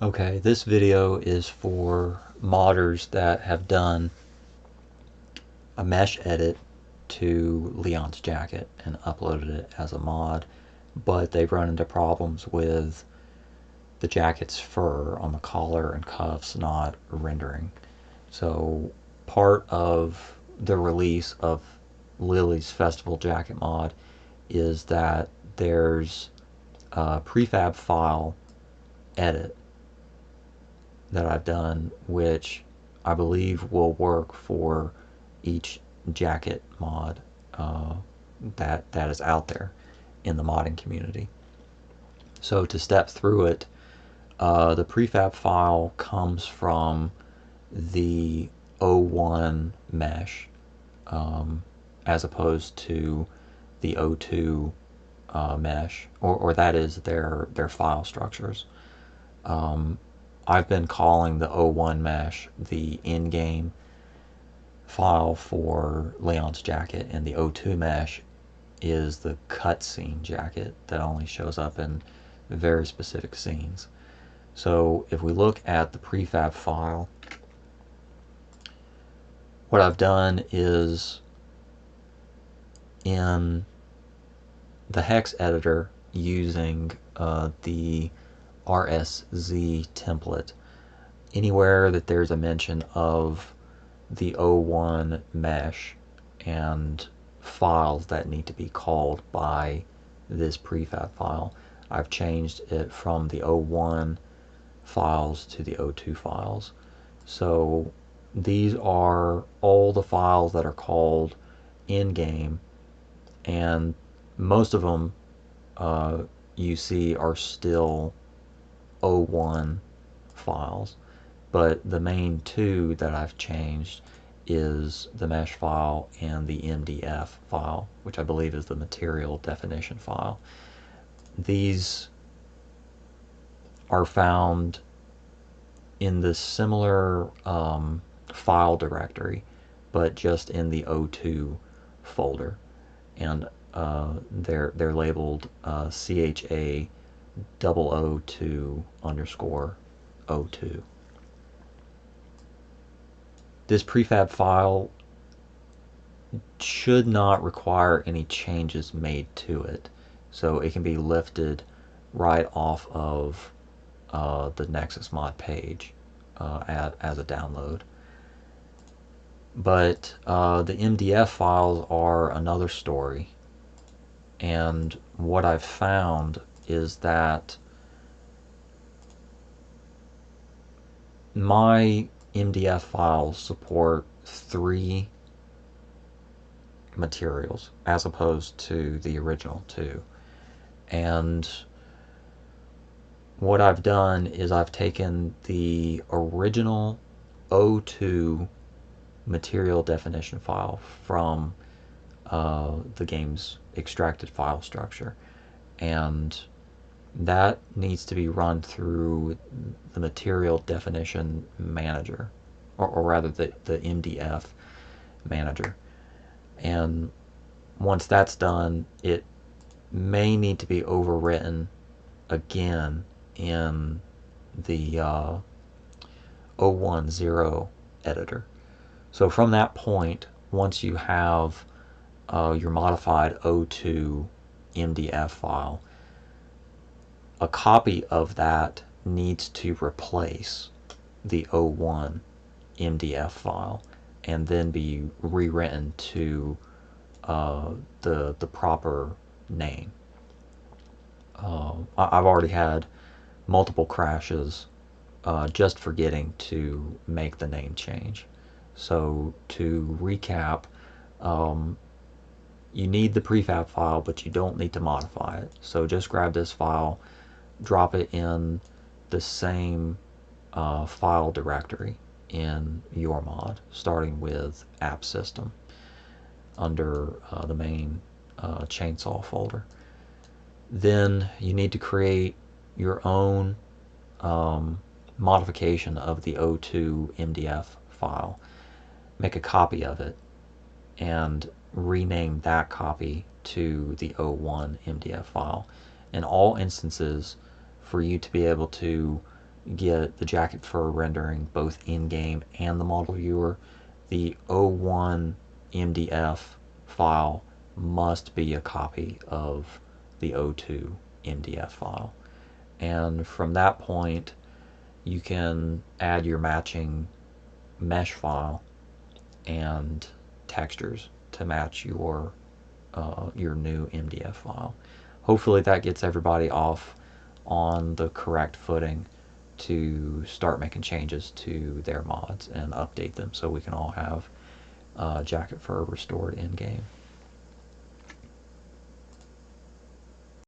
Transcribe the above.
Okay, this video is for modders that have done a mesh edit to Leon's jacket and uploaded it as a mod, but they've run into problems with the jacket's fur on the collar and cuffs not rendering. So part of the release of Lili's Festival Jacket mod is that there's a prefab file edit that I've done, which I believe will work for each jacket mod that is out there in the modding community. So to step through it, the prefab file comes from the O1 mesh as opposed to the O2 mesh, or that is their file structures. I've been calling the O1 mesh the in-game file for Leon's jacket, and the O2 mesh is the cutscene jacket that only shows up in very specific scenes. So if we look at the prefab file, what I've done is in the hex editor using the RSZ template, anywhere that there's a mention of the O1 mesh and files that need to be called by this prefab file, I've changed it from the O1 files to the O2 files. So these are all the files that are called in-game, and most of them you see are still O1 files, but the main two that I've changed is the mesh file and the MDF file, which I believe is the material definition file. These are found in the similar file directory, but just in the O2 folder, and they're labeled CHA 002 underscore O2. This prefab file should not require any changes made to it, so it can be lifted right off of the Nexus mod page as a download. But the MDF files are another story, and what I've found is that my MDF files support 3 materials as opposed to the original 2. And what I've done is I've taken the original O2 material definition file from the game's extracted file structure, and that needs to be run through the material definition manager, or rather the MDF manager. And once that's done, it may need to be overwritten again in the 010 editor. So from that point, once you have your modified O2 MDF file, a copy of that needs to replace the O1 MDF file and then be rewritten to the proper name. I've already had multiple crashes just forgetting to make the name change. So to recap, you need the prefab file, but you don't need to modify it. So just grab this file, drop it in the same file directory in your mod, starting with app system under the main chainsaw folder. Then you need to create your own modification of the O2 MDF file. Make a copy of it and rename that copy to the O1 MDF file. In all instances, for you to be able to get the jacket fur rendering both in-game and the model viewer, the O1 MDF file must be a copy of the O2 MDF file. And from that point, you can add your matching mesh file and textures to match your new MDF file. Hopefully that gets everybody off on the correct footing to start making changes to their mods and update them so we can all have jacket fur restored in game.